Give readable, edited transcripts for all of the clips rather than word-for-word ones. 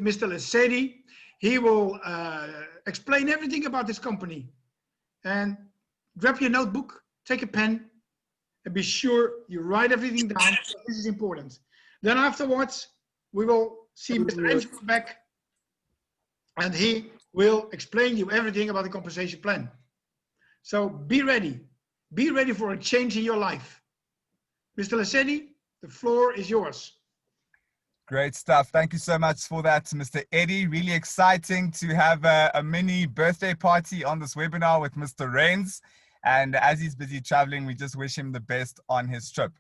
Mr. Lesedi. He will explain everything about this company. And grab your notebook, take a pen, and be sure you write everything down. This is important. Then afterwards, we will see Mr. Angelo back, and he will explain you everything about the compensation plan. So be ready. Be ready for a change in your life. Mr. Lesedi, the floor is yours. Great stuff. Thank you so much for that, Mr. Eddie. Really exciting to have a mini birthday party on this webinar with Mr. Rains. And as he's busy traveling, we just wish him the best on his trip.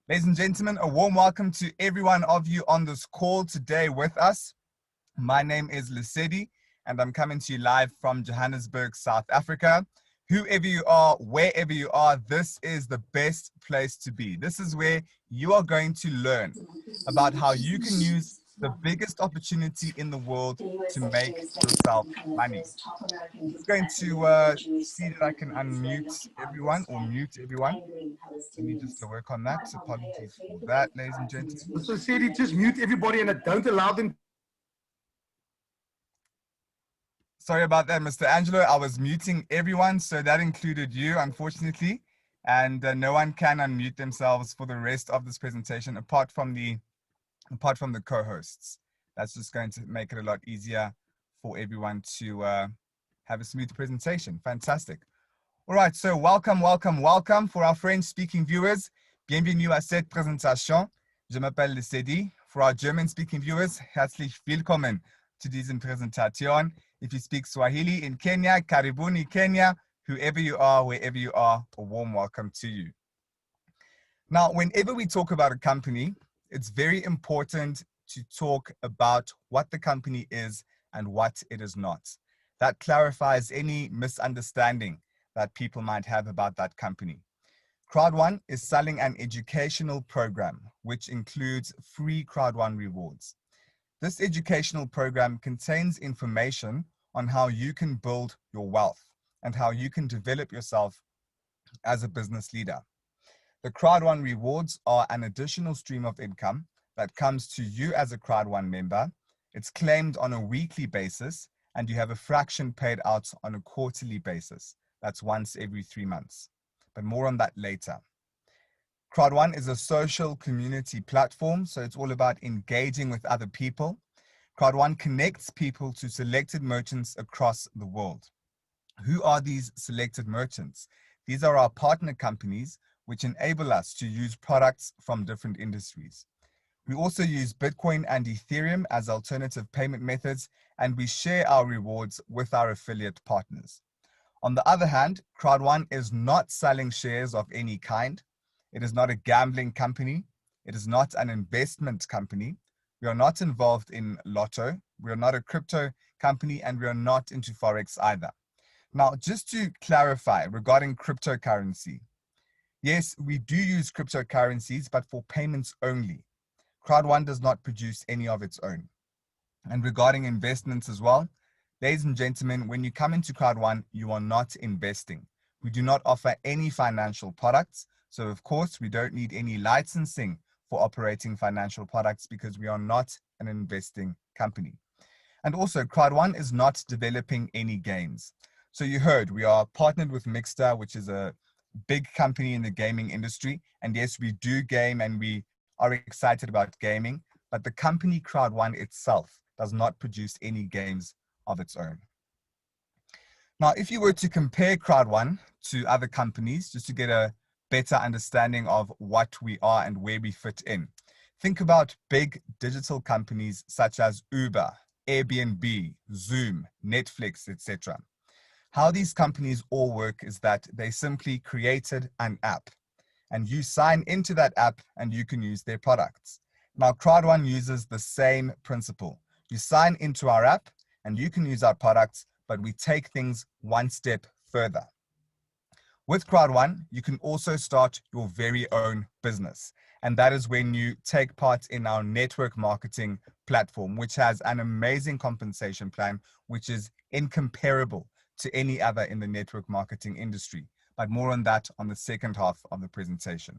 Ladies and gentlemen, a warm welcome to every one of you on this call today with us. My name is Lesedi, and I'm coming to you live from Johannesburg, South Africa. Whoever you are, wherever you are, this is the best place to be. This is where you are going to learn about how you can use the biggest opportunity in the world to make yourself money. I'm just going to see that I can unmute everyone or mute everyone. Let me just work on that. Apologies for that, ladies and gentlemen. So Sedi, just mute everybody and don't allow them. Sorry about that, Mr. Angelo. I was muting everyone, so that included you, unfortunately. And no one can unmute themselves for the rest of this presentation, apart from the co-hosts. That's just going to make it a lot easier for everyone to have a smooth presentation. Fantastic. All right, so welcome for our French-speaking viewers. Bienvenue à cette présentation. Je m'appelle Lesedi. For our German-speaking viewers, herzlich willkommen to diese Präsentation. If you speak Swahili in Kenya, karibuni Kenya. Whoever you are, wherever you are, a warm welcome to you. Now, whenever we talk about a company, it's very important to talk about what the company is and what it is not. That clarifies any misunderstanding that people might have about that company. Crowd1 is selling an educational program, which includes free Crowd1 rewards. This educational program contains information on how you can build your wealth and how you can develop yourself as a business leader. The Crowd1 rewards are an additional stream of income that comes to you as a Crowd1 member. It's claimed on a weekly basis, and you have a fraction paid out on a quarterly basis. That's once every 3 months, but more on that later. Crowd1 is a social community platform, so it's all about engaging with other people. Crowd1 connects people to selected merchants across the world. Who are these selected merchants? These are our partner companies, which enable us to use products from different industries. We also use Bitcoin and Ethereum as alternative payment methods, and we share our rewards with our affiliate partners. On the other hand, Crowd1 is not selling shares of any kind. It is not a gambling company. It is not an investment company. We are not involved in lotto. We are not a crypto company, and we are not into Forex either. Now, just to clarify regarding cryptocurrency, yes, we do use cryptocurrencies, but for payments only. Crowd1 does not produce any of its own. And regarding investments as well, ladies and gentlemen, when you come into Crowd1, you are not investing. We do not offer any financial products. So of course, we don't need any licensing for operating financial products because we are not an investing company. And also, Crowd1 is not developing any games. So you heard, we are partnered with Miggster, which is a big company in the gaming industry. And yes, we do game and we are excited about gaming, but the company Crowd1 itself does not produce any games of its own. Now, if you were to compare Crowd1 to other companies, just to get a better understanding of what we are and where we fit in, think about big digital companies such as Uber, Airbnb, Zoom, Netflix, etc. How these companies all work is that they simply created an app, and you sign into that app and you can use their products. Now, Crowd1 uses the same principle. You sign into our app and you can use our products, but we take things one step further. With Crowd1, you can also start your very own business. And that is when you take part in our network marketing platform, which has an amazing compensation plan, which is incomparable to any other in the network marketing industry. But more on that on the second half of the presentation.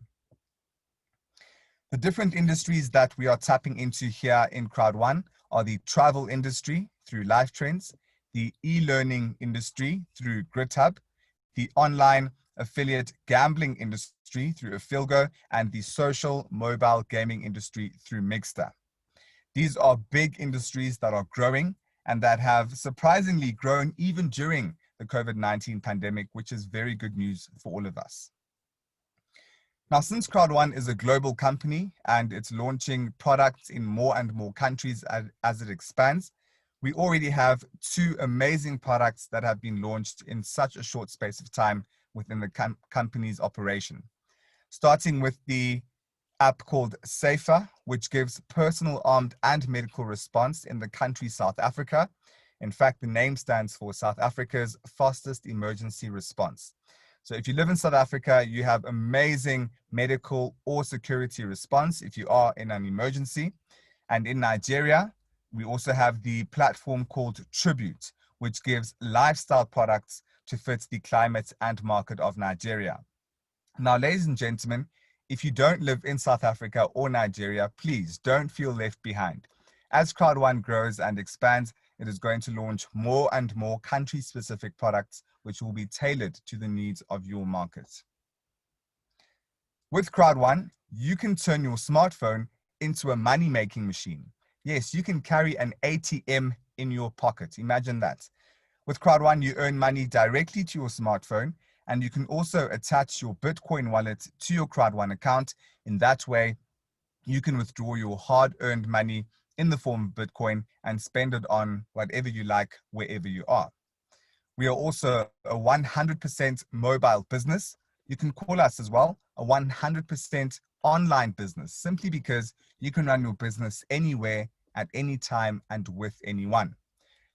The different industries that we are tapping into here in Crowd1 are the travel industry through Life Trends, the e-learning industry through GritHub, the online affiliate gambling industry through Afilgo, and the social mobile gaming industry through Miggster. These are big industries that are growing and that have surprisingly grown even during the COVID-19 pandemic, which is very good news for all of us. Now, since Crowd1 is a global company and it's launching products in more and more countries as it expands, we already have 2 amazing products that have been launched in such a short space of time within the company's operation. Starting with the app called Safer, which gives personal armed and medical response in the country South Africa. In fact, the name stands for South Africa's fastest emergency response. So if you live in South Africa, you have amazing medical or security response if you are in an emergency. And in Nigeria, we also have the platform called Tribute, which gives lifestyle products to fit the climate and market of Nigeria. Now, ladies and gentlemen, if you don't live in South Africa or Nigeria, please don't feel left behind. As Crowd1 grows and expands, it is going to launch more and more country-specific products which will be tailored to the needs of your market. With Crowd1, you can turn your smartphone into a money-making machine. Yes, you can carry an ATM in your pocket. Imagine that. With Crowd1, you earn money directly to your smartphone, and you can also attach your Bitcoin wallet to your Crowd1 account. In that way, you can withdraw your hard-earned money in the form of Bitcoin and spend it on whatever you like, wherever you are. We are also a 100% mobile business. You can call us as well a 100% online business, simply because you can run your business anywhere, at any time, and with anyone.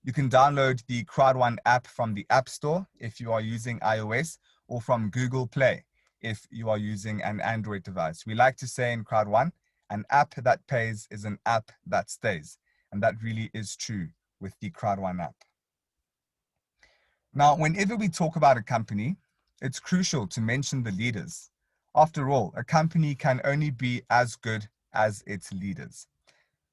You can download the Crowd1 app from the App Store if you are using iOS, or from Google Play if you are using an Android device. We like to say in Crowd1, an app that pays is an app that stays. And that really is true with the Crowd1 app. Now, whenever we talk about a company, it's crucial to mention the leaders. After all, a company can only be as good as its leaders.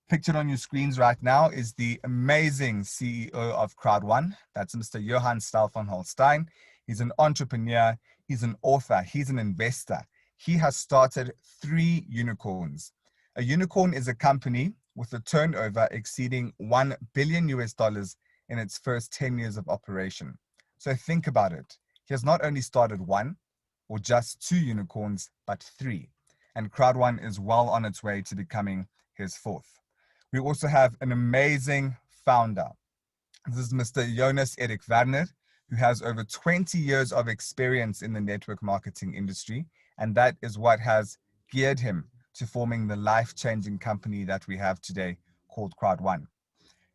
Pictured on your screens right now is the amazing CEO of Crowd1. That's Mr. Johan Staal van Holstein. He's an entrepreneur, he's an author, he's an investor. He has started 3 unicorns. A unicorn is a company with a turnover exceeding $1 billion in its first 10 years of operation. So think about it. He has not only started 1 or just 2 unicorns, but 3. And Crowd1 is well on its way to becoming his 4th. We also have an amazing founder. This is Mr. Jonas Erik Werner, who has over 20 years of experience in the network marketing industry. And that is what has geared him to forming the life-changing company that we have today called Crowd1.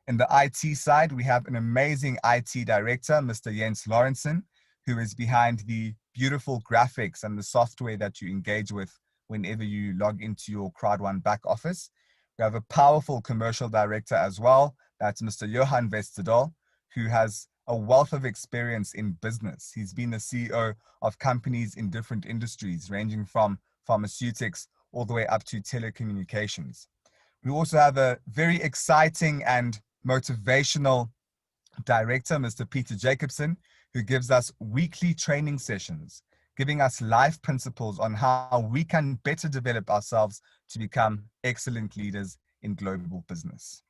In the IT side, we have an amazing IT director, Mr. Jens Lorentzen, who is behind the beautiful graphics and the software that you engage with whenever you log into your Crowd1 back office. We have a powerful commercial director as well. That's Mr. Johan Westerdahl, who has a wealth of experience in business. He's been the CEO of companies in different industries, ranging from pharmaceutics all the way up to telecommunications. We also have a very exciting and motivational director, Mr. Peter Jacobson, who gives us weekly training sessions, giving us life principles on how we can better develop ourselves to become excellent leaders in global business.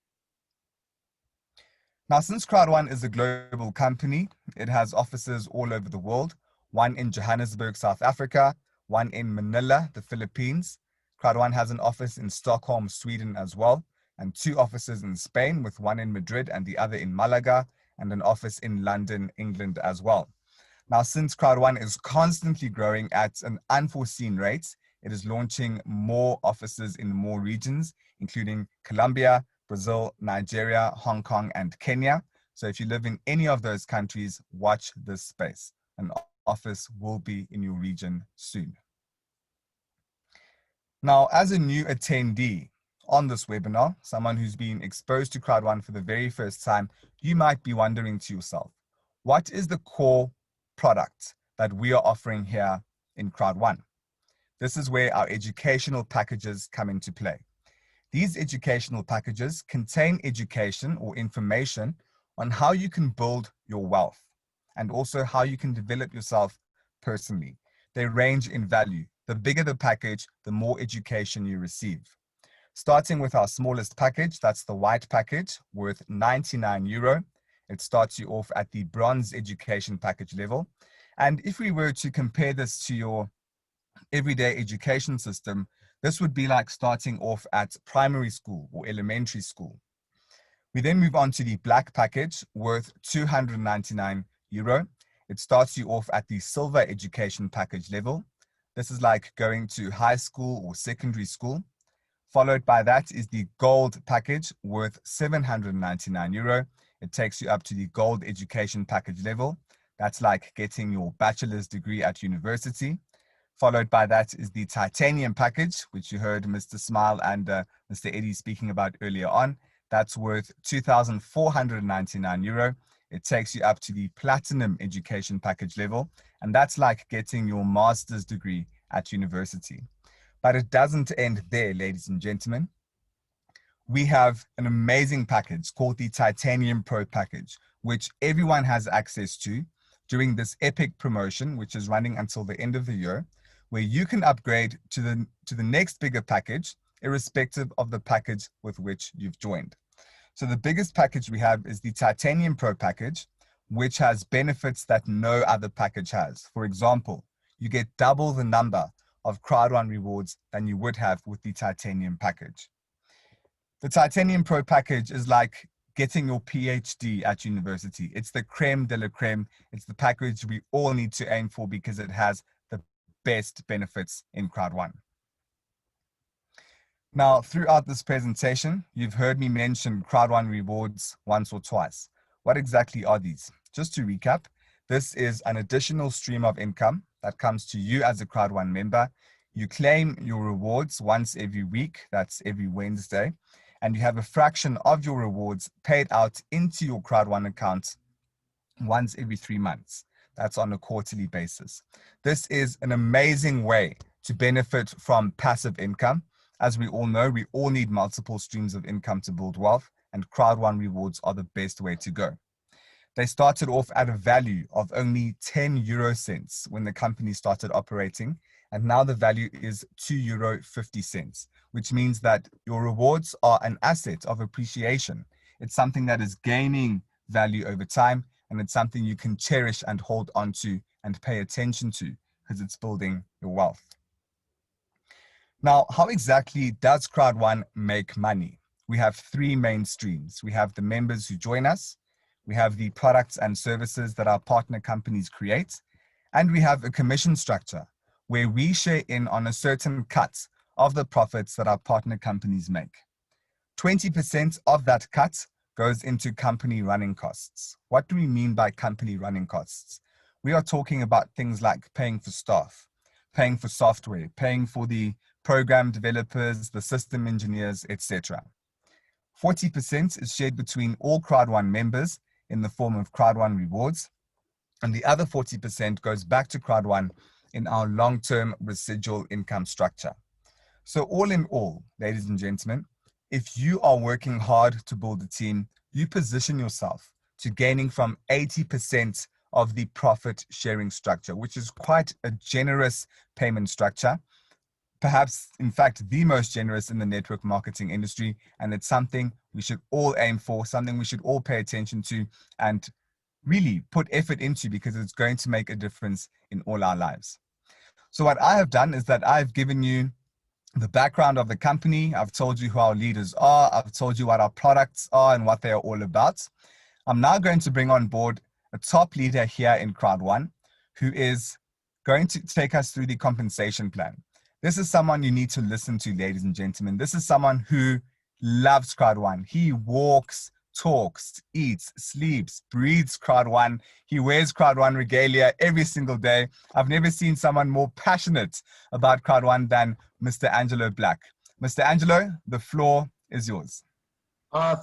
Now, since Crowd1 is a global company, it has offices all over the world, 1 in Johannesburg, South Africa, 1 in Manila, the Philippines. Crowd1 has an office in Stockholm, Sweden as well, and 2 offices in Spain, with 1 in Madrid and the other in Malaga, and an office in London, England as well. Now, since Crowd1 is constantly growing at an unforeseen rate, it is launching more offices in more regions, including Colombia, Brazil, Nigeria, Hong Kong, and Kenya. So if you live in any of those countries, watch this space. An office will be in your region soon. Now, as a new attendee on this webinar, someone who's been exposed to Crowd1 for the very first time, you might be wondering to yourself, what is the core product that we are offering here in Crowd1? this is where our educational packages come into play. These educational packages contain education or information on how you can build your wealth and also how you can develop yourself personally. They range in value. The bigger the package, the more education you receive. Starting with our smallest package, that's the white package, worth €99. It starts you off at the bronze education package level. And if we were to compare this to your everyday education system, this would be like starting off at primary school or elementary school. We then move on to the black package, worth €299. It starts you off at the silver education package level. This is like going to high school or secondary school. Followed by that is the gold package, worth €799. It takes you up to the gold education package level. That's like getting your bachelor's degree at university. Followed by that is the titanium package, which you heard Mr. Smile and Mr. Eddie speaking about earlier on. That's worth €2,499. It takes you up to the platinum education package level, and that's like getting your master's degree at university. But it doesn't end there, ladies and gentlemen. We have an amazing package called the Titanium Pro package, which everyone has access to during this epic promotion, which is running until the end of the year, where you can upgrade to the next bigger package, irrespective of the package with which you've joined. So the biggest package we have is the Titanium Pro package, which has benefits that no other package has. For example, you get double the number of Crowd1 rewards than you would have with the Titanium package. The Titanium Pro package is like getting your PhD at university. It's the creme de la creme. It's the package we all need to aim for because it has the best benefits in Crowd1. Now, throughout this presentation, you've heard me mention Crowd1 rewards once or twice. What exactly are these? Just to recap, this is an additional stream of income that comes to you as a Crowd1 member. You claim your rewards once every week, that's every Wednesday, and you have a fraction of your rewards paid out into your Crowd1 account once every 3 months. That's on a quarterly basis. This is an amazing way to benefit from passive income. As we all know, we all need multiple streams of income to build wealth, and Crowd1 rewards are the best way to go. They started off at a value of only 10 euro cents when the company started operating, and now the value is €2.50, which means that your rewards are an asset of appreciation. It's something that is gaining value over time, and it's something you can cherish and hold on to and pay attention to because it's building your wealth. Now, how exactly does Crowd1 make money? We have 3 main streams. We have the members who join us, we have the products and services that our partner companies create, and we have a commission structure where we share in on a certain cut of the profits that our partner companies make. 20% of that cut goes into company running costs. What do we mean by company running costs? We are talking about things like paying for staff, paying for software, paying for the program developers, the system engineers, etc. 40% is shared between all Crowd1 members in the form of Crowd1 rewards, and the other 40% goes back to Crowd1 in our long-term residual income structure. So all in all, ladies and gentlemen, if you are working hard to build a team, you position yourself to gaining from 80% of the profit sharing structure, which is quite a generous payment structure. Perhaps, in fact, the most generous in the network marketing industry. And it's something we should all aim for, something we should all pay attention to and really put effort into because it's going to make a difference in all our lives. So what I have done is that I've given you the background of the company. I've told you who our leaders are. I've told you what our products are and what they are all about. I'm now going to bring on board a top leader here in Crowd1 who is going to take us through the compensation plan. This is someone you need to listen to, ladies and gentlemen. This is someone who loves Crowd1. He walks, talks, eats, sleeps, breathes Crowd1. He wears Crowd1 regalia every single day. I've never seen someone more passionate about Crowd1 than Mr. Angelo Black. Mr. Angelo, the floor is yours.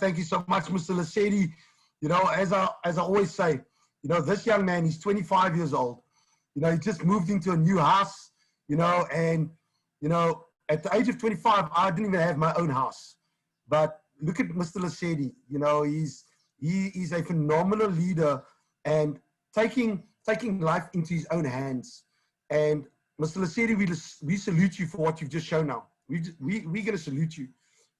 Thank you so much, Mr. Lasedi. You know, as I always say, you know, this young man, he's 25 years old. You know, he just moved into a new house, you know, and You know, at the age of 25, I didn't even have my own house. But look at Mr. Lesedi. You know, he is a phenomenal leader and taking life into his own hands. And Mr. Lesedi, we salute you for what you've just shown now. We're going to salute you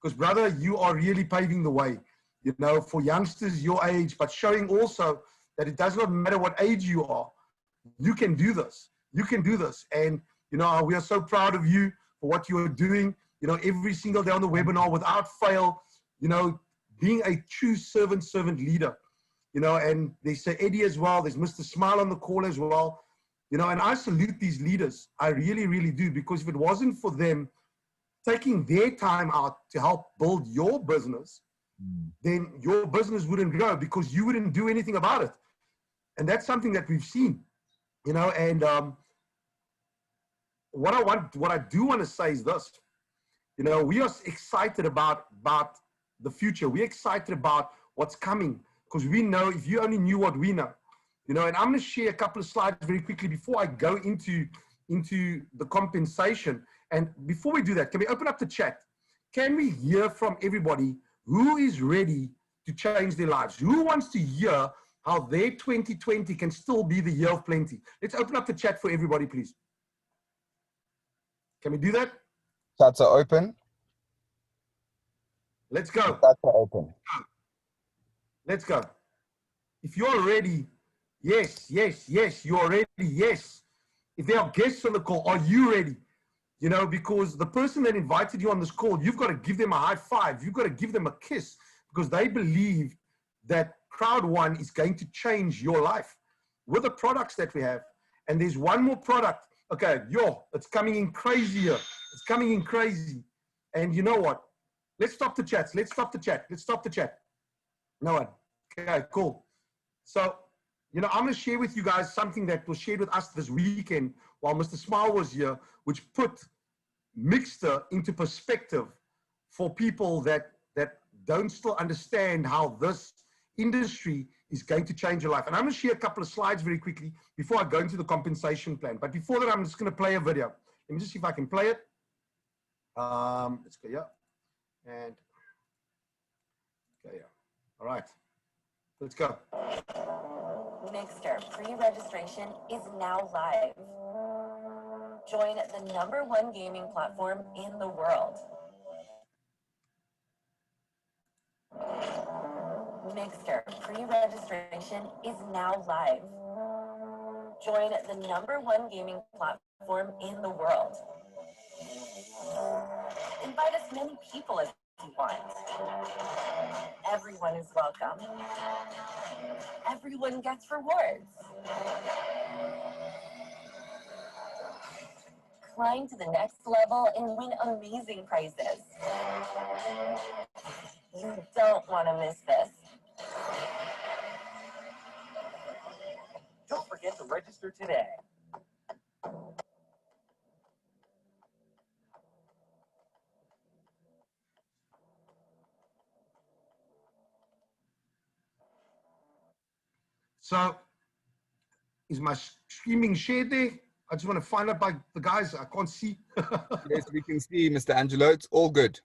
because, brother, you are really paving the way, you know, for youngsters your age, but showing also that it does not matter what age you are. You can do this. You can do this. And, you know, we are so proud of you for what you are doing, you know, every single day on the webinar without fail, you know, being a true servant leader, you know, and there's Sir Eddie as well. There's Mr. Smile on the call as well, you know, and I salute these leaders. I really, really do, because if it wasn't for them taking their time out to help build your business, then your business wouldn't grow because you wouldn't do anything about it. And that's something that we've seen, you know, and what I do want to say is this, you know, we are excited about the future. We're excited about what's coming because we know, if you only knew what we know, you know, and I'm going to share a couple of slides very quickly before I go into the compensation. And before we do that, can we open up the chat? Can we hear from everybody who is ready to change their lives? Who wants to hear how their 2020 can still be the year of plenty? Let's open up the chat for everybody, please. Can we do that? Chats are open. Let's go. Chats are open. Let's go. If you're ready, yes, you're ready, yes. If there are guests on the call, are you ready? You know, because the person that invited you on this call, you've got to give them a high five. You've got to give them a kiss because they believe that Crowd1 is going to change your life with the products that we have. And there's one more product. Okay, it's coming in crazier. It's coming in crazy. And you know what? Let's stop the chats. Let's stop the chat. No one. Okay, cool. So, you know, I'm going to share with you guys something that was shared with us this weekend while Mr. Smile was here, which put Miggster into perspective for people that don't still understand how this industry is going to change your life. And I'm going to share a couple of slides very quickly before I go into the compensation plan. But before that, I'm just going to play a video. Let me just see if I can play it. Let's go, yeah. And, okay, yeah. All right. Let's go. Miggster pre-registration is now live. Join the #1 gaming platform in the world. Miggster pre-registration is now live. Join the #1 gaming platform in the world. Invite as many people as you want. Everyone is welcome. Everyone gets rewards. Climb to the next level and win amazing prizes. You don't want to miss this. Don't forget to register today. So, is my streaming shared there? I just want to find out by the guys. I can't see. Yes, we can see, Mr. Angelo. It's all good.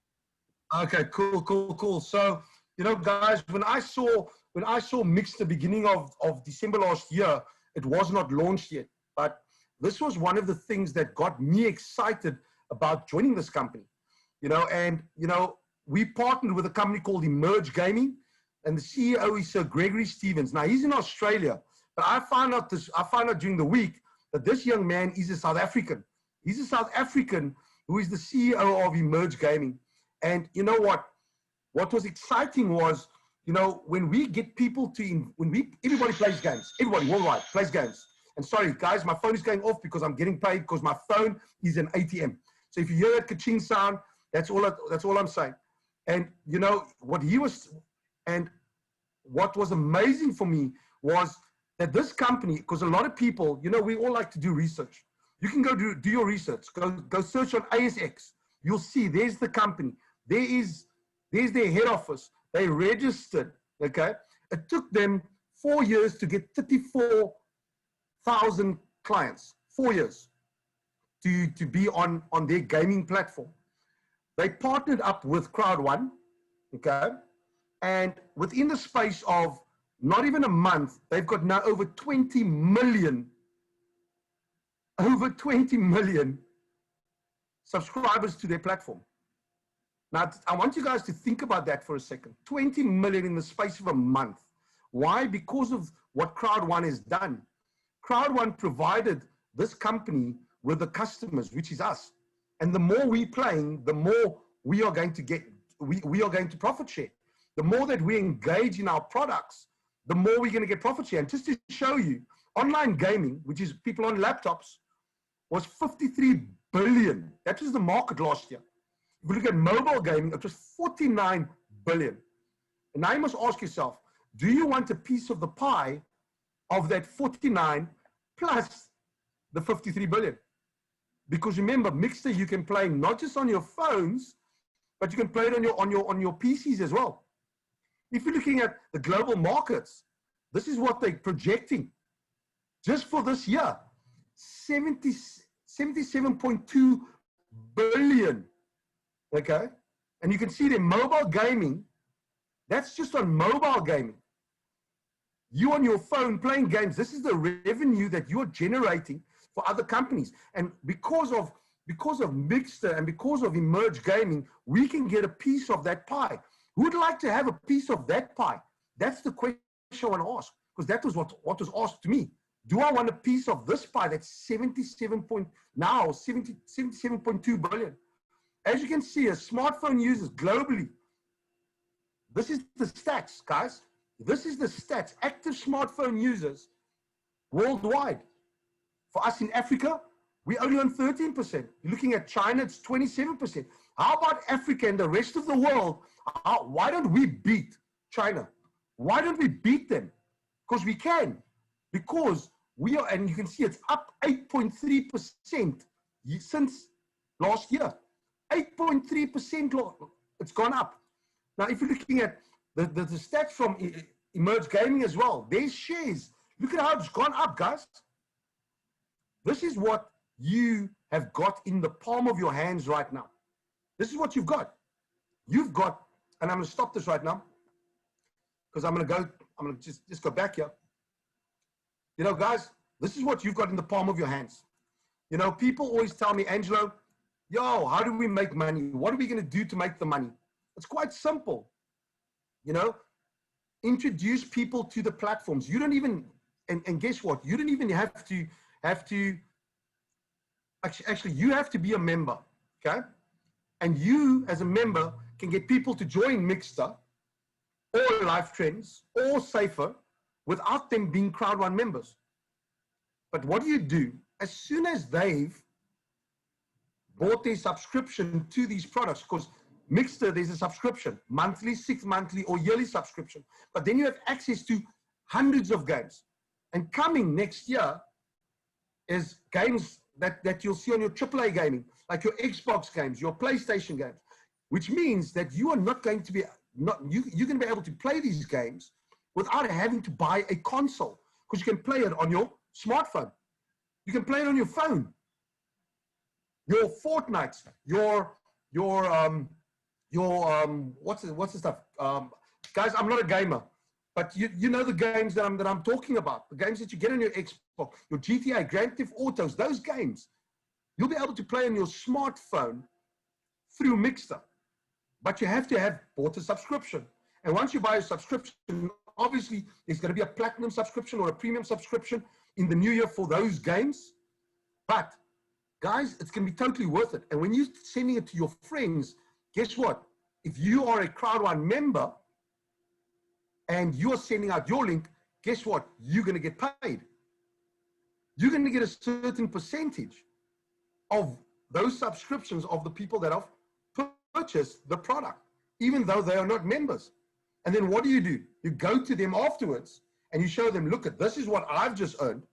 Okay, cool. So, you know, guys, when I saw Miggster beginning of December last year, it was not launched yet. But this was one of the things that got me excited about joining this company. You know, and, you know, we partnered with a company called Emerge Gaming, and the CEO is Sir Gregory Stevens. Now, he's in Australia, but I found out during the week that this young man is a South African. He's a South African who is the CEO of Emerge Gaming. And you know what? What was exciting was, you know, when we get people to, everybody plays games. Everybody worldwide plays games. And sorry, guys, my phone is going off because I'm getting paid because my phone is an ATM. So if you hear that ka-ching sound, that's all I'm saying. And you know, what was amazing for me was that this company, because a lot of people, you know, we all like to do research. You can go do your research. Go search on ASX. You'll see there's the company. There's their head office. They registered, okay? It took them 4 years to get 34,000 clients. 4 years to be on their gaming platform. They partnered up with Crowd1, okay? And within the space of not even a month, they've got now over 20 million subscribers to their platform. Now, I want you guys to think about that for a second. 20 million in the space of a month. Why? Because of what Crowd1 has done. Crowd1 provided this company with the customers, which is us. And the more we're playing, the more we are going to get, we are going to profit share. The more that we engage in our products, the more we're going to get profit share. And just to show you, online gaming, which is people on laptops, was 53 billion. That was the market last year. If you look at mobile gaming, it was 49 billion. And now you must ask yourself, do you want a piece of the pie of that 49 plus the 53 billion? Because remember, Miggster, you can play not just on your phones, but you can play it on your PCs as well. If you're looking at the global markets, this is what they're projecting. Just for this year, 77.2 billion. Okay? And you can see the mobile gaming, that's just on mobile gaming. You on your phone playing games, this is the revenue that you're generating for other companies. And because of Miggster and because of Emerge Gaming, we can get a piece of that pie. Who would like to have a piece of that pie? That's the question I want to ask, because that was what was asked to me. Do I want a piece of this pie that's 77.2 billion? As you can see, as smartphone users globally, this is the stats, guys. This is the stats. Active smartphone users worldwide. For us in Africa, we're only on 13%. You're looking at China, it's 27%. How about Africa and the rest of the world? Why don't we beat China? Why don't we beat them? Because we can. Because we are, and you can see it's up 8.3% since last year. 8.3%, it's gone up. Now, if you're looking at the stats from Emerge Gaming as well, their shares, look at how it's gone up, guys. This is what you have got in the palm of your hands right now. This is what you've got. You've got, and I'm going to stop this right now, because I'm going to just go back here. You know, guys, this is what you've got in the palm of your hands. You know, people always tell me, Angelo, yo, how do we make money? What are we going to do to make the money? It's quite simple. You know, introduce people to the platforms. You don't even, and guess what? You don't even have to, actually, you have to be a member, okay? And you, as a member, can get people to join Miggster or Life Trends or Safer without them being Crowd1 members. But what do? As soon as they've bought their subscription to these products, because Miggster, there's a subscription, monthly, 6 monthly, or yearly subscription. But then you have access to hundreds of games. And coming next year is games that you'll see on your AAA gaming, like your Xbox games, your PlayStation games, which means that you are not going to be, you're going to be able to play these games without having to buy a console, because you can play it on your smartphone. You can play it on your phone. Your Fortnite, what's the stuff? Guys, I'm not a gamer, but you know the games that I'm talking about, the games that you get on your Xbox, your GTA, Grand Theft Autos, those games, you'll be able to play on your smartphone through Miggster, but you have to have bought a subscription. And once you buy a subscription, obviously there's going to be a platinum subscription or a premium subscription in the new year for those games. But guys, it's going to be totally worth it. And when you're sending it to your friends, guess what? If you are a Crowd1 member and you're sending out your link, guess what? You're going to get paid. You're going to get a certain percentage of those subscriptions of the people that have purchased the product, even though they are not members. And then what do? You go to them afterwards and you show them, look, this is what I've just earned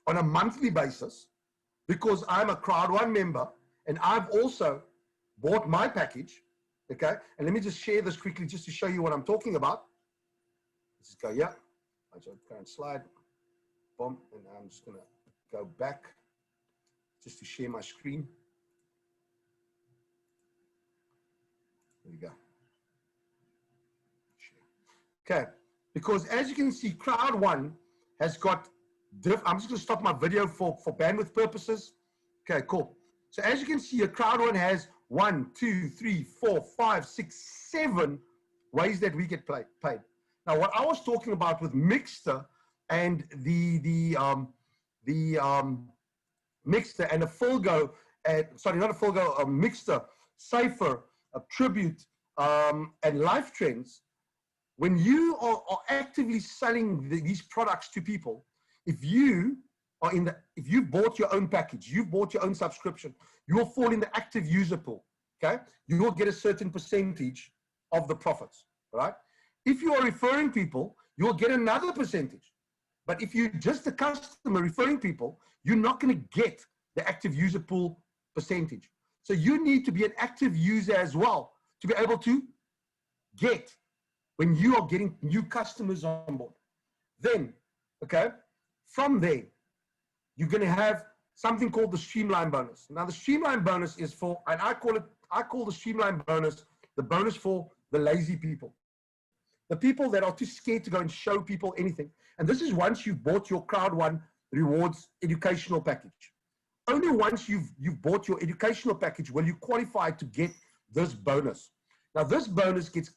on a monthly basis because I'm a Crowd1 member and I've also bought my package, okay? And let me just share this quickly just to show you what I'm talking about. Let's just go, yeah. I just current slide, boom, and I'm just gonna go back just to share my screen. There you go. Okay, because as you can see, Crowd1 has got, I'm just going to stop my video for bandwidth purposes. Okay, cool. So as you can see, a Crowd1 has 1, 2, 3, 4, 5, 6, 7 ways that we get paid. Now, what I was talking about with Miggster and the Miggster and a Fulgo, sorry, not a Fulgo, a Miggster, Cypher, a Tribute, and Life Trends. When you are actively selling these products to people, if you are if you've bought your own package, you've bought your own subscription, you will fall in the active user pool. Okay, you will get a certain percentage of the profits. Right? If you are referring people, you will get another percentage. But if you're just a customer referring people, you're not going to get the active user pool percentage. So you need to be an active user as well to be able to get when you are getting new customers on board. Then, okay, from there, you're going to have something called the Streamline bonus. Now, the Streamline bonus is for, and I call the Streamline bonus the bonus for the lazy people. The people that are too scared to go and show people anything. And this is once you've bought your Crowd1 rewards educational package. Only once you've bought your educational package will you qualify to get this bonus. Now, this bonus gets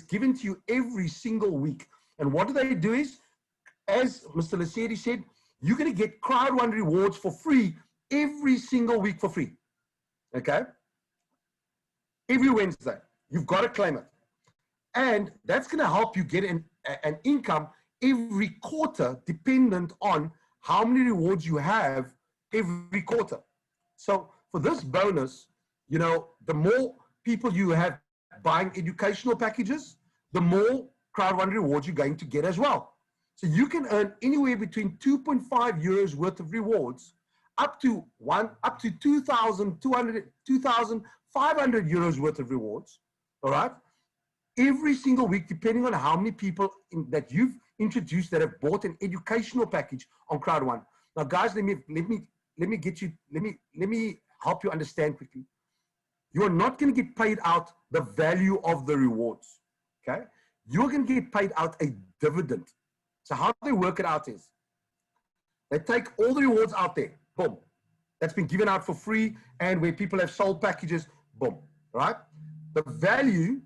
given to you every single week. And what do they do is, as Mr. Lesedi said, you're going to get Crowd1 rewards for free every single week for free. Okay? Every Wednesday. You've got to claim it. And that's going to help you get an income every quarter dependent on how many rewards you have every quarter. So for this bonus, you know, the more people you have buying educational packages, the more Crowd1 rewards you're going to get as well. So you can earn anywhere between 2.5 euros worth of rewards up to 2,200, 2,500 euros worth of rewards. All right. Every single week, depending on how many people that you've introduced that have bought an educational package on Crowd1. Now, guys, let me help you understand quickly. You are not going to get paid out the value of the rewards. Okay, you're going to get paid out a dividend. So how they work it out is they take all the rewards out there, boom, that's been given out for free, and where people have sold packages, boom, right? The value.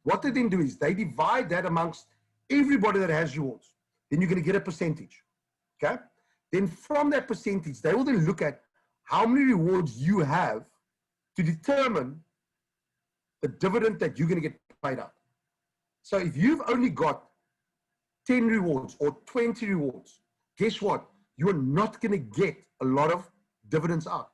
What they then do is they divide that amongst everybody that has rewards. Then you're going to get a percentage, okay? Then from that percentage, they will then look at how many rewards you have to determine the dividend that you're going to get paid out. So if you've only got 10 rewards or 20 rewards, guess what? You're not going to get a lot of dividends out.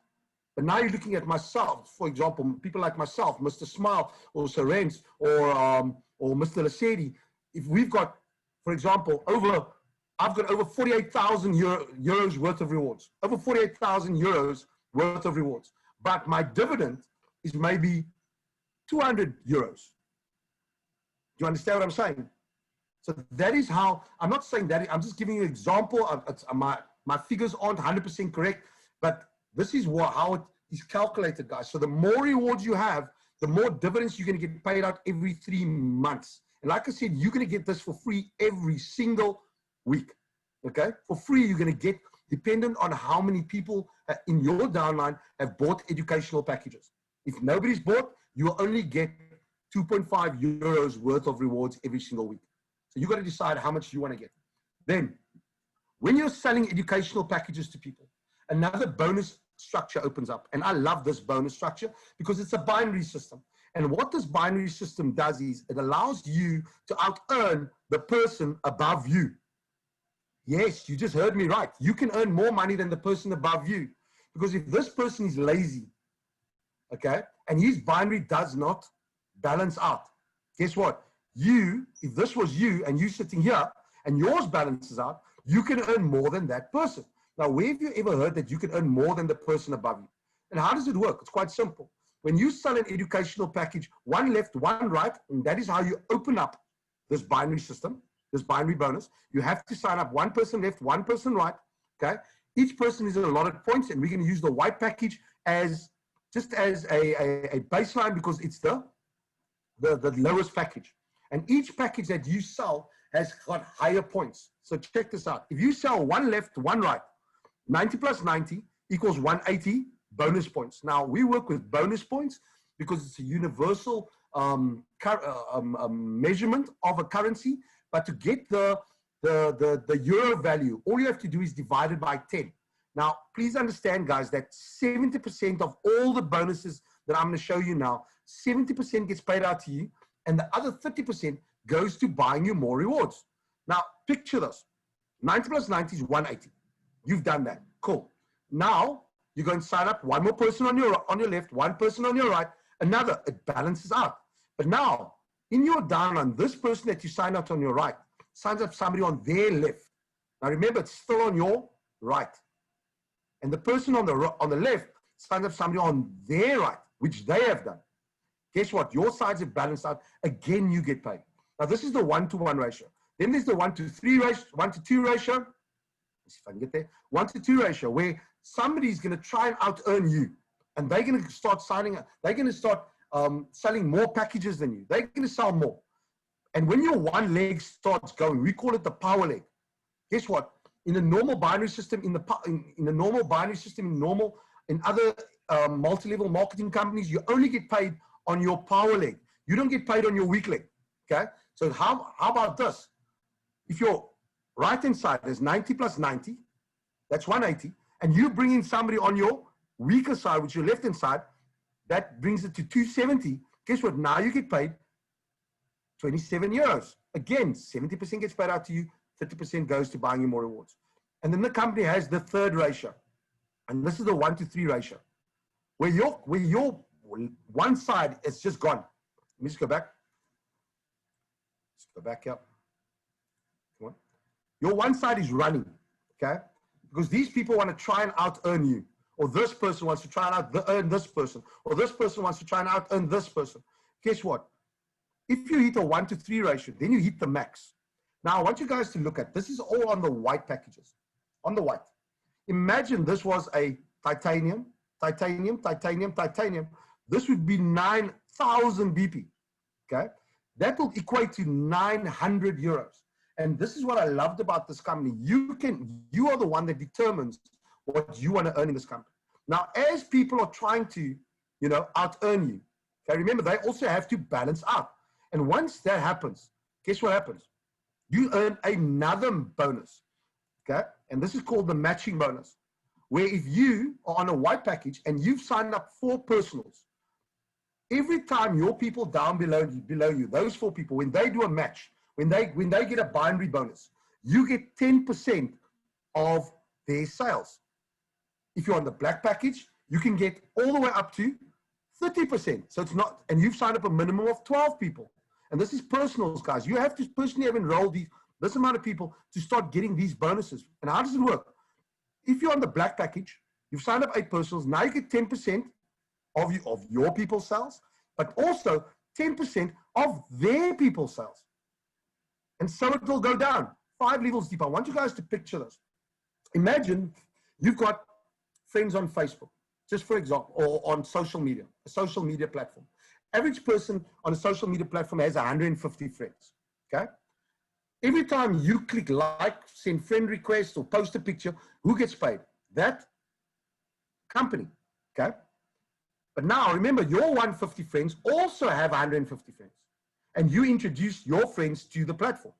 But now you're looking at myself, for example, people like myself, Mr. Smile or Sir Rens or Mr. Lesedi. If we've got, for example, I've got over 48,000 euros worth of rewards, over 48,000 euros worth of rewards. But my dividend is maybe 200 euros. Do you understand what I'm saying? So that is how, I'm not saying that, I'm just giving you an example. My figures aren't 100% correct, but this is how it is calculated, guys. So the more rewards you have, the more dividends you're going to get paid out every 3 months. And like I said, you're going to get this for free every single week. Okay? For free, you're going to get, dependent on how many people in your downline have bought educational packages. If nobody's bought, you will only get 2.5 euros worth of rewards every single week. So you've got to decide how much you want to get. Then, when you're selling educational packages to people, another bonus structure opens up. And I love this bonus structure because it's a binary system. And what this binary system does is it allows you to out-earn the person above you. Yes, you just heard me right. You can earn more money than the person above you. Because if this person is lazy, okay, and his binary does not balance out, guess what? If this was you and you sitting here and yours balances out, you can earn more than that person. Now, where have you ever heard that you can earn more than the person above you? And how does it work? It's quite simple. When you sell an educational package, one left, one right, and that is how you open up this binary system, this binary bonus. You have to sign up one person left, one person right, okay? Each person is allotted points, and we're going to use the white package as just as a baseline because it's the lowest package. And each package that you sell has got higher points. So check this out. If you sell one left, one right, 90 plus 90 equals 180 bonus points. Now, we work with bonus points because it's a universal measurement of a currency. But to get the euro value, all you have to do is divide it by 10. Now, please understand, guys, that 70% of all the bonuses that I'm going to show you now, 70% gets paid out to you, and the other 30% goes to buying you more rewards. Now, picture this. 90 plus 90 is 180. You've done that. Cool. Now, you're going to sign up one more person on your left, one person on your right, another. It balances out. But now, in your downline, this person that you sign up on your right signs up somebody on their left. Now, remember, it's still on your right. And the person on the left signs up somebody on their right, which they have done. Guess what? Your sides have balanced out. Again, you get paid. Now, this is the 1-to-1 ratio. Then there's the 1-to-3 ratio, 1-to-2 ratio. Let's see if I can get there. 1-to-2 ratio, where somebody's going to try and out-earn you. And they're going to start selling more packages than you. They're going to sell more. And when your one leg starts going, we call it the power leg. Guess what? In the normal binary system, in other multi-level marketing companies, you only get paid on your power leg. You don't get paid on your weak leg. Okay? So how about this? If your right-hand side is 90 plus 90, that's 180, and you bring in somebody on your weaker side, which is your left-hand side, that brings it to 270. Guess what? Now you get paid 27 euros. Again, 70% gets paid out to you, 30% goes to buying you more rewards. And then the company has the third ratio. And this is the 1-to-3 ratio, where your one side is just gone. Let me just go back. Let's go back up. Come on. Your one side is running, okay? Because these people want to try and out-earn you. Or this person wants to try and out-earn this person. Or this person wants to try and out-earn this person. Guess what? If you hit a 1-to-3 ratio, then you hit the max. Now, I want you guys to look at, this is all on the white packages. On the white. Imagine this was a titanium. This would be 9,000 BP, okay? That will equate to 900 euros. And this is what I loved about this company. You are the one that determines what you want to earn in this company. Now, as people are trying to, out-earn you, okay, remember, they also have to balance out. And once that happens, guess what happens? You earn another bonus, okay? And this is called the matching bonus, where if you are on a white package and you've signed up 4 personals, every time your people down below you, those 4 people, when they do a match, when they get a binary bonus, you get 10% of their sales. If you're on the black package, you can get all the way up to 30%. So it's not, and you've signed up a minimum of 12 people. And this is personals, guys. You have to personally have enrolled this amount of people to start getting these bonuses. And how does it work? If you're on the black package, you've signed up 8 personals, now you get 10% of your people's sales, but also 10% of their people's sales. And so it will go down 5 levels deep. I want you guys to picture this. Imagine you've got friends on Facebook, just for example, or on social media, a social media platform. Average person on a social media platform has 150 friends, okay? Every time you click like, send friend requests, or post a picture, who gets paid? That company, okay? But now, remember, your 150 friends also have 150 friends. And you introduce your friends to the platform.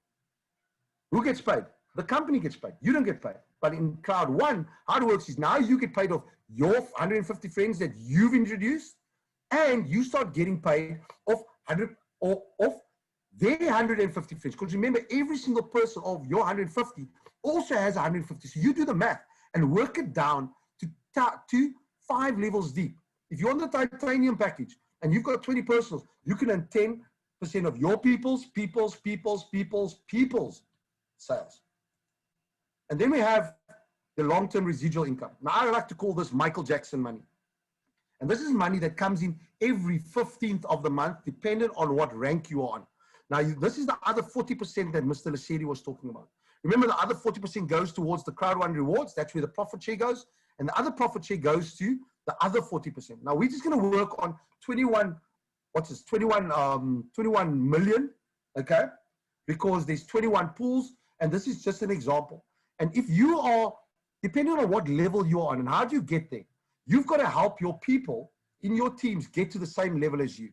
Who gets paid? The company gets paid. You don't get paid. But in Crowd1, how it works is now you get paid off your 150 friends that you've introduced, and you start getting paid off their 150 friends. Because remember, every single person of your 150 also has 150. So you do the math and work it down to 5 levels deep. If you're on the titanium package and you've got 20 personals, you can earn 10% of your people's sales. And then we have the long-term residual income. Now, I like to call this Michael Jackson money. And this is money that comes in every 15th of the month, depending on what rank you are on. Now, this is the other 40% that Mr. Lesedi was talking about. Remember, the other 40% goes towards the Crowd1 rewards. That's where the profit share goes. And the other profit share goes to the other 40%. Now, we're just going to work on 21 million, okay? Because there's 21 pools, and this is just an example. And if you are, depending on what level you're on and how do you get there, you've got to help your people in your teams get to the same level as you.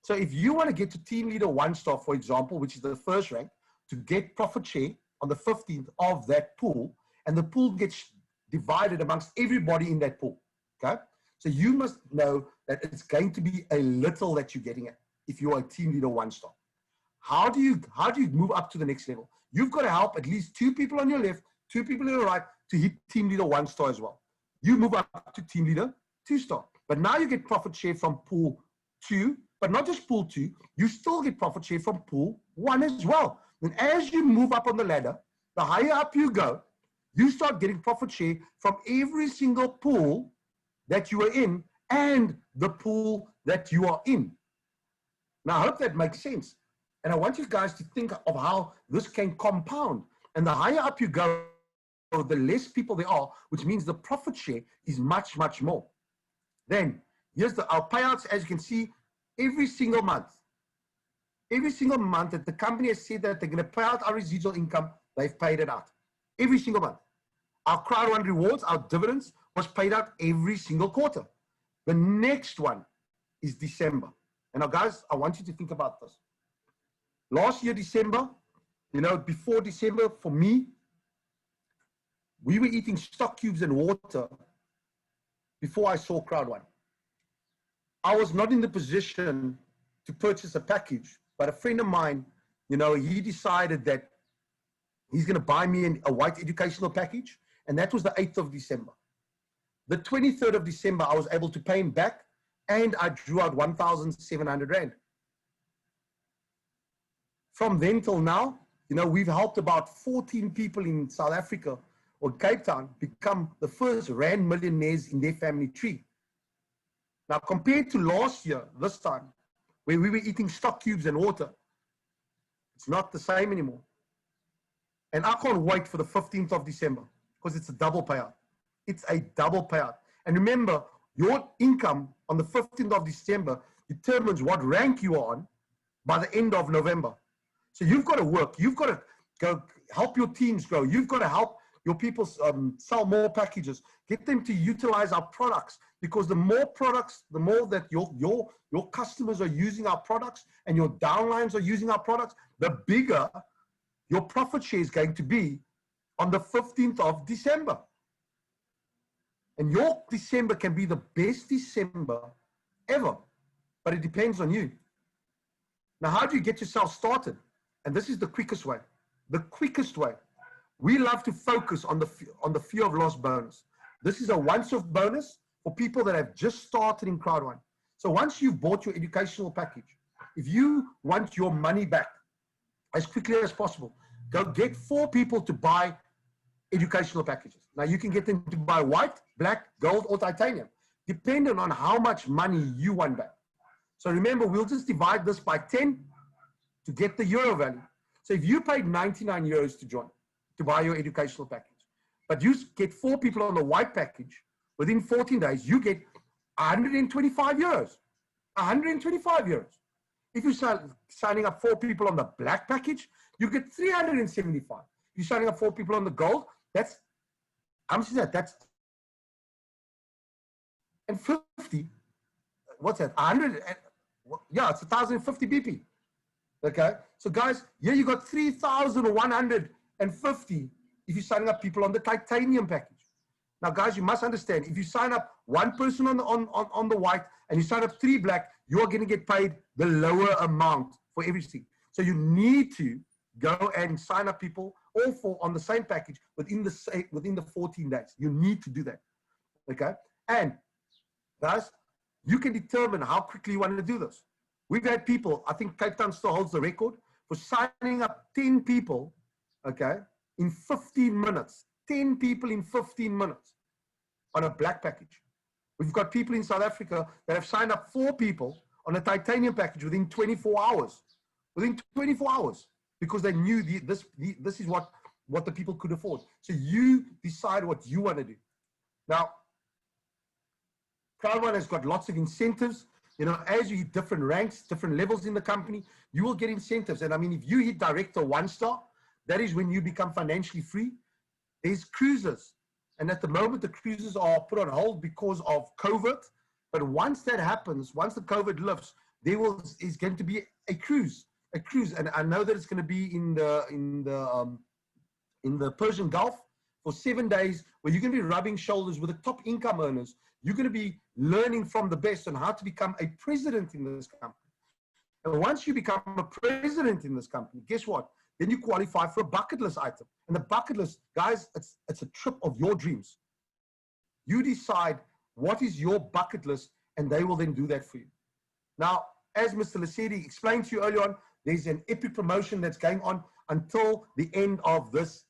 So if you want to get to team leader 1-star, for example, which is the first rank, to get profit share on the 15th of that pool, and the pool gets divided amongst everybody in that pool, okay? So you must know that it's going to be a little that you're getting at if you're a team leader 1-star. How do you move up to the next level? You've got to help at least 2 people on your left, 2 people on your right to hit team leader 1-star as well. You move up to team leader 2-star. But now you get profit share from pool 2, but not just pool 2, you still get profit share from pool 1 as well. And as you move up on the ladder, the higher up you go, you start getting profit share from every single pool that you are in and the pool that you are in. Now, I hope that makes sense. And I want you guys to think of how this can compound. And the higher up you go, the less people there are, which means the profit share is much, much more. Then here's our payouts. As you can see, every single month that the company has said that they're going to pay out our residual income, they've paid it out every single month. Our Crowd1 rewards, our dividends, was paid out every single quarter. The next one is December. And now, guys, I want you to think about this. Last year, December, before December, for me, we were eating stock cubes and water before I saw Crowd1. I was not in the position to purchase a package, but a friend of mine, he decided that he's going to buy me a white educational package, and that was the 8th of December. The 23rd of December, I was able to pay him back, and I drew out 1,700 Rand. From then till now, we've helped about 14 people in South Africa or Cape Town become the first Rand millionaires in their family tree. Now, compared to last year, this time, where we were eating stock cubes and water, it's not the same anymore. And I can't wait for the 15th of December because it's a double payout. It's a double payout. And remember, your income on the 15th of December determines what rank you are on by the end of November. So you've got to work. You've got to go help your teams grow. You've got to help your people sell more packages. Get them to utilize our products, because the more products, the more that your customers are using our products and your downlines are using our products, the bigger your profit share is going to be on the 15th of December. And your December can be the best December ever, but it depends on you. Now, how do you get yourself started? And this is the quickest way. The quickest way. We love to focus on the fear of loss bonus. This is a once-off bonus for people that have just started in Crowd1. So once you've bought your educational package, if you want your money back as quickly as possible, go get 4 people to buy educational packages. Now, you can get them to buy white, black, gold, or titanium, depending on how much money you want back. So remember, we'll just divide this by 10 to get the euro value. So if you paid 99 euros to join, to buy your educational package, but you get 4 people on the white package, within 14 days, you get 125 euros. 125 euros. If you start signing up 4 people on the black package, you get 375. You're signing up 4 people on the gold, that's, how much is that? That's, and 50, what's that? 100, yeah, it's 1,050 BP. Okay, so guys, here you got 3,150 if you're signing up people on the titanium package. Now, guys, you must understand, if you sign up 1 person on the white and you sign up 3 black, you are going to get paid the lower amount for everything. So you need to go and sign up people all 4 on the same package within the 14 days. You need to do that. Okay, and guys, you can determine how quickly you want to do this. We've had people, I think Cape Town still holds the record for signing up 10 people, okay, in 15 minutes. 10 people in 15 minutes on a black package. We've got people in South Africa that have signed up 4 people on a titanium package within 24 hours. Within 24 hours, because they knew this is what what the people could afford. So you decide what you want to do. Now, Crowd1 has got lots of incentives. You know, as you hit different ranks, different levels in the company, you will get incentives. And I mean, if you hit director 1-star, that is when you become financially free. There's cruises. And at the moment, the cruises are put on hold because of COVID. But once that happens, once the COVID lifts, there is going to be a cruise. And I know that it's going to be in the Persian Gulf for 7 days, where you're going to be rubbing shoulders with the top income earners. You're going to be learning from the best on how to become a president in this company. And once you become a president in this company, guess what? Then you qualify for a bucket list item. And the bucket list, guys, it's a trip of your dreams. You decide what is your bucket list, and they will then do that for you. Now, as Mr. Lesedi explained to you earlier on, there's an epic promotion that's going on until the end of this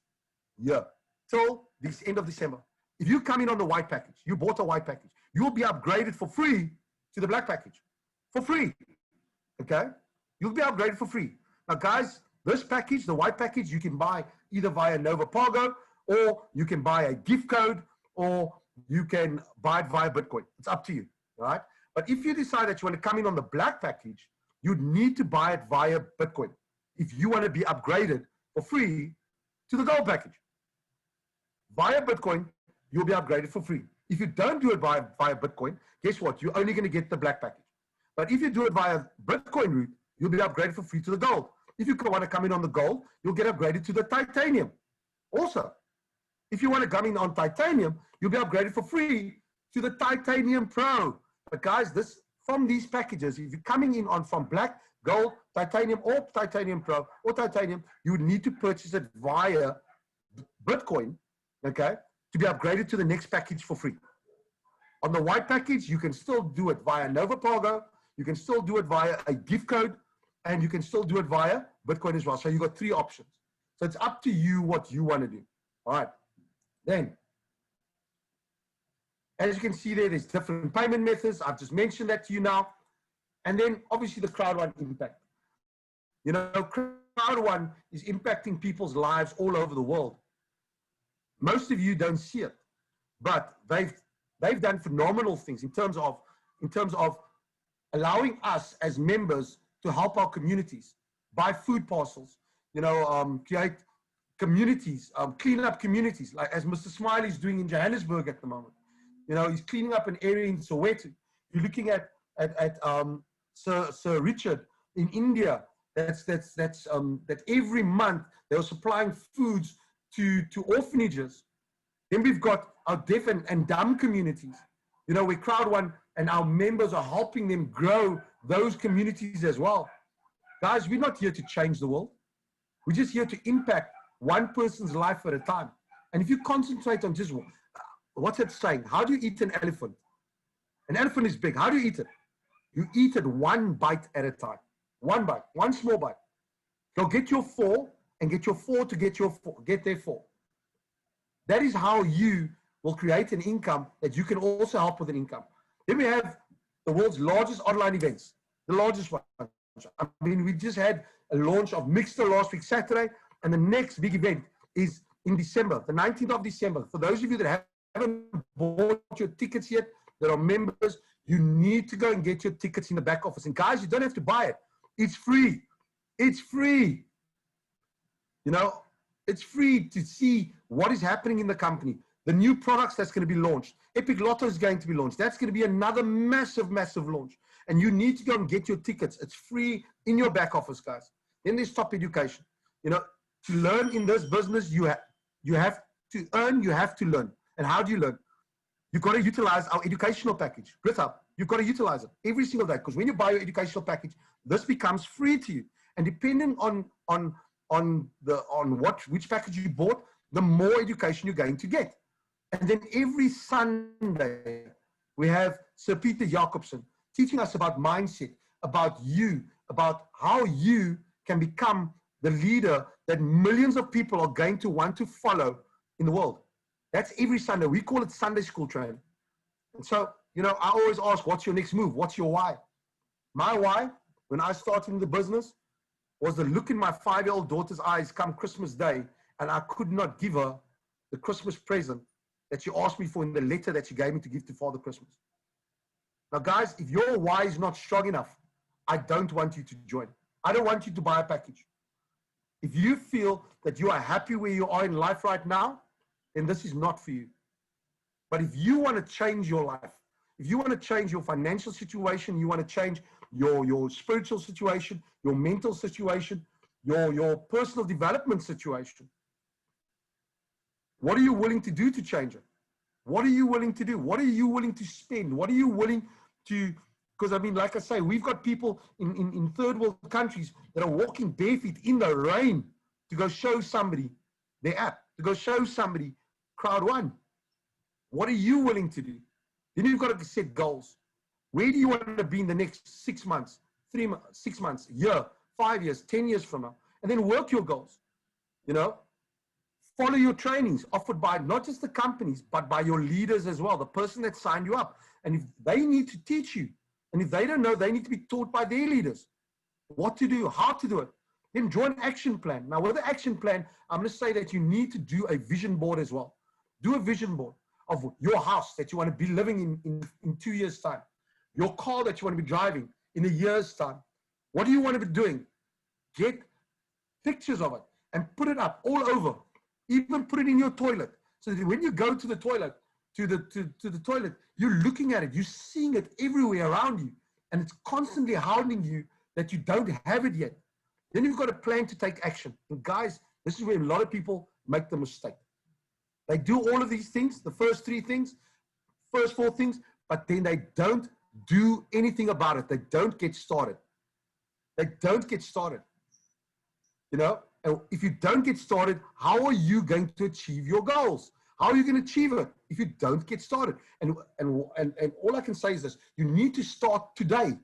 year, till the end of December. If you come in on the white package, you bought a white package, you will be upgraded for free to the black package, for free, okay? You'll be upgraded for free. Now, guys, this package, the white package, you can buy either via Nova Pago, or you can buy a gift code, or you can buy it via Bitcoin. It's up to you, right? But if you decide that you want to come in on the black package, you'd need to buy it via Bitcoin if you want to be upgraded for free to the gold package. Via Bitcoin, you'll be upgraded for free. If you don't do it via Bitcoin, guess what? You're only going to get the black package. But if you do it via Bitcoin route, you'll be upgraded for free to the gold. If you want to come in on the gold, you'll get upgraded to the titanium. Also, if you want to come in on titanium, you'll be upgraded for free to the Titanium Pro. But guys, from these packages, if you're coming in on from black, gold, titanium, or titanium Pro, or titanium, you would need to purchase it via Bitcoin, okay, to be upgraded to the next package for free. On the white package, you can still do it via Nova Pago, you can still do it via a gift code, and you can still do it via Bitcoin as well. So you've got 3 options. So it's up to you what you want to do. All right. Then, as you can see there's different payment methods. I've just mentioned that to you now. And then obviously the Crowd1 impact. You know, Crowd1 is impacting people's lives all over the world. Most of you don't see it, but they've done phenomenal things in terms of allowing us as members to help our communities, buy food parcels, you know, create communities, clean up communities, like as Mr. Smiley is doing in Johannesburg at the moment. You know, he's cleaning up an area in Soweto. You're looking at Sir Richard in India. That every month they were supplying foods to orphanages. Then we've got our deaf and dumb communities. You know, where Crowd1 and our members are helping them grow those communities as well. Guys, we're not here to change the world. We're just here to impact one person's life at a time. And if you concentrate on just what's it saying? How do you eat an elephant? An elephant is big. How do you eat it? You eat it 1 bite at a time. 1 bite, 1 small bite. Go get your 4 and get your 4 to get their 4. That is how you will create an income that you can also help with an income. Then we have the world's largest online events, the largest one. I mean, we just had a launch of Miggster last week, Saturday, and the next big event is in December, the 19th of December. For those of you that haven't bought your tickets yet, that are members, you need to go and get your tickets in the back office. And guys, you don't have to buy it. It's free. It's free. You know, it's free to see what is happening in the company. The new products that's going to be launched. Epic Lotto is going to be launched. That's going to be another massive, massive launch. And you need to go and get your tickets. It's free in your back office, guys. Then there's top education. You know, to learn in this business, you have to earn, you have to learn. And how do you learn? You've got to utilize our educational package. GritHub, you've got to utilize it every single day, because when you buy your educational package, this becomes free to you. And depending on which package you bought, the more education you're going to get. And then every Sunday, we have Sir Peter Jacobson teaching us about mindset, about you, about how you can become the leader that millions of people are going to want to follow in the world. That's every Sunday. We call it Sunday school training. And so, you know, I always ask, what's your next move? What's your why? My why, when I started in the business, was the look in my 5-year-old daughter's eyes come Christmas Day and I could not give her the Christmas present that she asked me for in the letter that she gave me to give to Father Christmas. Now, guys, if your why is not strong enough, I don't want you to join. I don't want you to buy a package. If you feel that you are happy where you are in life right now, then this is not for you. But if you want to change your life, if you want to change your financial situation, you want to change your spiritual situation, your mental situation, your personal development situation, what are you willing to do to change it? What are you willing to do? What are you willing to spend? What are you willing to, because I mean, like I say, we've got people in third world countries that are walking barefoot in the rain to go show somebody their app, to go show somebody Crowd1. What are you willing to do? Then you've got to set goals. Where do you want to be in the next 6 months, 3 months, 6 months, a year, 5 years, 10 years from now? And then work your goals. You know, follow your trainings offered by not just the companies, but by your leaders as well, the person that signed you up. And if they need to teach you, and if they don't know, they need to be taught by their leaders what to do, how to do it. Then draw an action plan. Now, with the action plan, I'm going to say that you need to do a vision board as well. Do a vision board of your house that you want to be living in 2 years' time, your car that you want to be driving in a year's time. What do you want to be doing? Get pictures of it and put it up all over. Even put it in your toilet, so that when you go to the toilet, to the toilet, you're looking at it, you're seeing it everywhere around you, and it's constantly hounding you that you don't have it yet. Then you've got a plan to take action. And guys, this is where a lot of people make the mistake. They do all of these things, the first 3 things, first 4 things, but then they don't do anything about it. They don't get started. They don't get started. You know, and if you don't get started, how are you going to achieve your goals? How are you going to achieve it if you don't get started? And all I can say is this: you need to start today.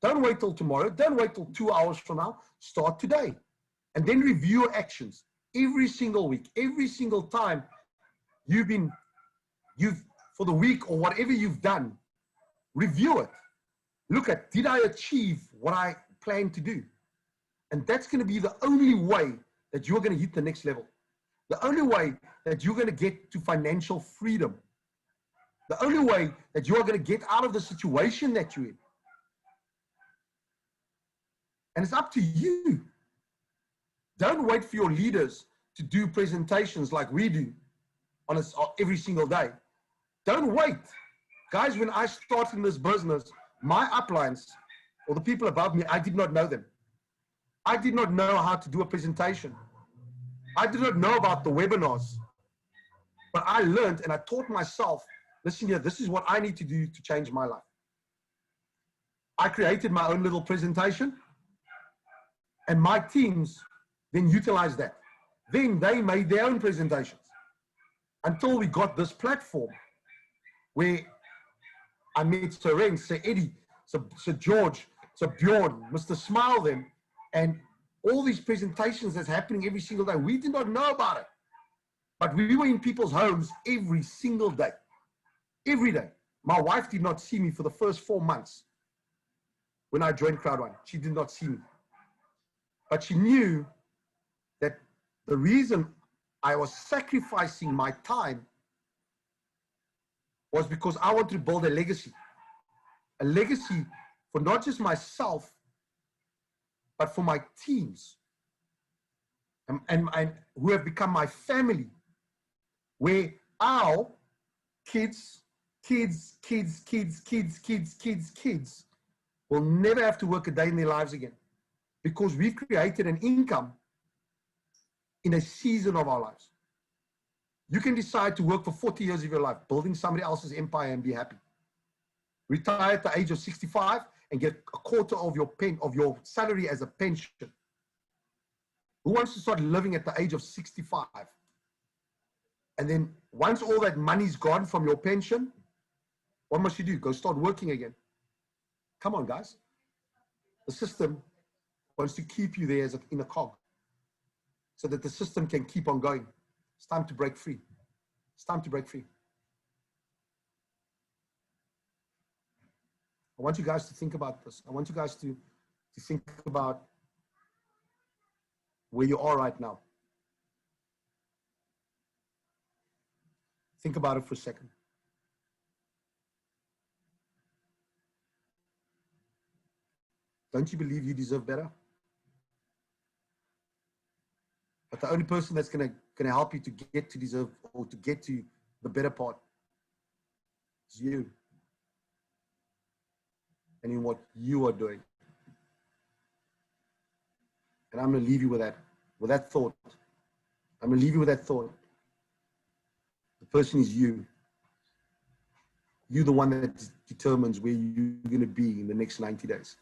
Don't wait till tomorrow. Don't wait till 2 hours from now. Start today, and then review your actions every single week, every single time you've for the week or whatever you've done. Review it. Look at, did I achieve what I planned to do? And that's going to be the only way that you're going to hit the next level. The only way that you're going to get to financial freedom. The only way that you're going to get out of the situation that you're in. And it's up to you. Don't wait for your leaders to do presentations like we do on every single day. Don't wait. Guys, when I started in this business, my uplines, or the people above me, I did not know them. I did not know how to do a presentation. I did not know about the webinars. But I learned and I taught myself, listen here, this is what I need to do to change my life. I created my own little presentation, and my teams then utilized that. Then they made their own presentations until we got this platform where I met Sir Ren, Sir Eddie, Sir George, Sir Bjorn, Mr. Smile them, and all these presentations that's happening every single day. We did not know about it, but we were in people's homes every single day, every day. My wife did not see me for the first 4 months when I joined Crowd1. She did not see me, but she knew that the reason I was sacrificing my time was because I wanted to build a legacy for not just myself, but for my teams and who have become my family, where our kids will never have to work a day in their lives again, because we've created an income in a season of our lives. You can decide to work for 40 years of your life, building somebody else's empire, and be happy. Retire at the age of 65 and get a quarter of your salary as a pension. Who wants to start living at the age of 65? And then once all that money's gone from your pension, what must you do? Go start working again. Come on, guys. The system wants to keep you there in a cog so that the system can keep on going. It's time to break free. It's time to break free. I want you guys to think about this. I want you guys to think about where you are right now. Think about it for a second. Don't you believe you deserve better? But the only person that's gonna help you to get to deserve or to get to the better part is you. And in what you are doing. And I'm gonna leave you with that thought. I'm gonna leave you with that thought. The person is you. You're the one that determines where you're gonna be in the next 90 days.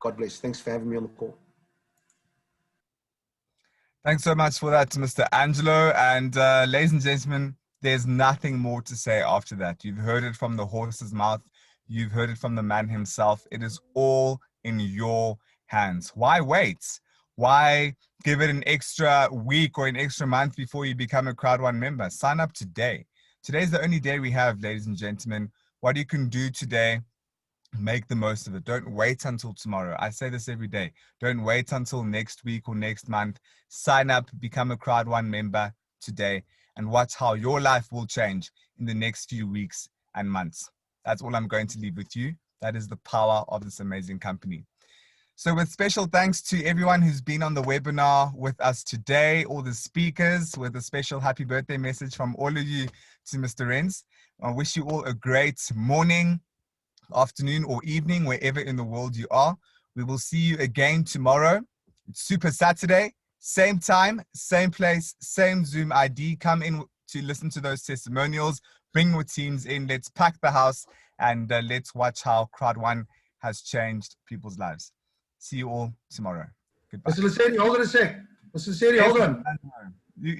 God bless. Thanks for having me on the call. Thanks so much for that, Mr. Angelo. And ladies and gentlemen, there's nothing more to say after that. You've heard it from the horse's mouth. You've heard it from the man himself. It is all in your hands. Why wait? Why give it an extra week or an extra month before you become a Crowd1 member? Sign up today. Today's the only day we have, ladies and gentlemen. What you can do today, make the most of it. Don't wait until tomorrow. I say this every day. Don't wait until next week or next month. Sign up, become a Crowd1 member today, and watch how your life will change in the next few weeks and months. That's all I'm going to leave with you. That is the power of this amazing company. So with special thanks to everyone who's been on the webinar with us today, all the speakers, with a special happy birthday message from all of you to Mr. Renz. I wish you all a great morning, afternoon, or evening, wherever in the world you are. We will see you again tomorrow. It's Super Saturday, same time, same place, same Zoom ID. Come in to listen to those testimonials. Bring your teams in. Let's pack the house and let's watch how Crowd1 has changed people's lives. See you all tomorrow. Goodbye. Mr. Lassetti, hold on a sec. Mr. Lassetti, hold on.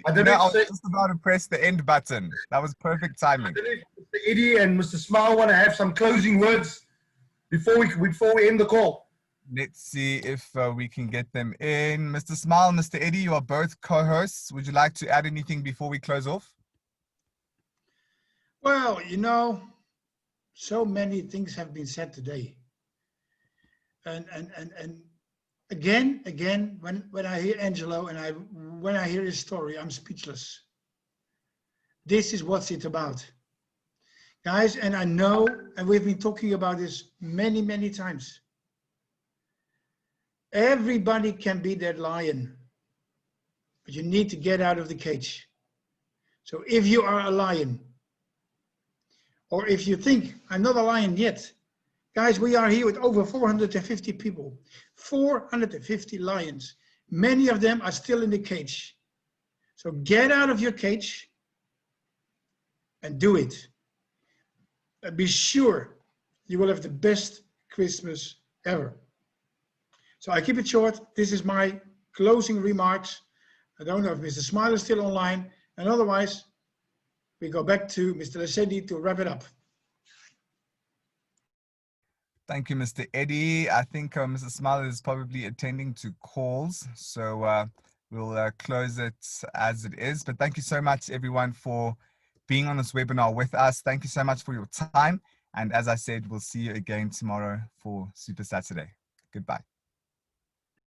I was just about to press the end button. That was perfect timing. Mr. Eddie and Mr. Smile want to have some closing words before we end the call. Let's see if we can get them in. Mr. Smile, Mr. Eddie, you are both co-hosts. Would you like to add anything before we close off? Well, you know, so many things have been said today. And again, when I hear Angelo and when I hear his story, I'm speechless. This is what's it about. Guys, and I know, and we've been talking about this many, many times. Everybody can be that lion, but you need to get out of the cage. So if you are a lion, or if you think, I'm not a lion yet, guys, we are here with over 450 people, 450 lions. Many of them are still in the cage. So get out of your cage and do it. And be sure you will have the best Christmas ever. So I keep it short. This is my closing remarks. I don't know if Mr. Smile is still online, and otherwise we go back to Mr. Lassetti to wrap it up. Thank you, Mr. Eddie. I think Mr. Smile is probably attending to calls, so we'll close it as it is. But thank you so much, everyone, for being on this webinar with us. Thank you so much for your time. And as I said, we'll see you again tomorrow for Super Saturday. Goodbye.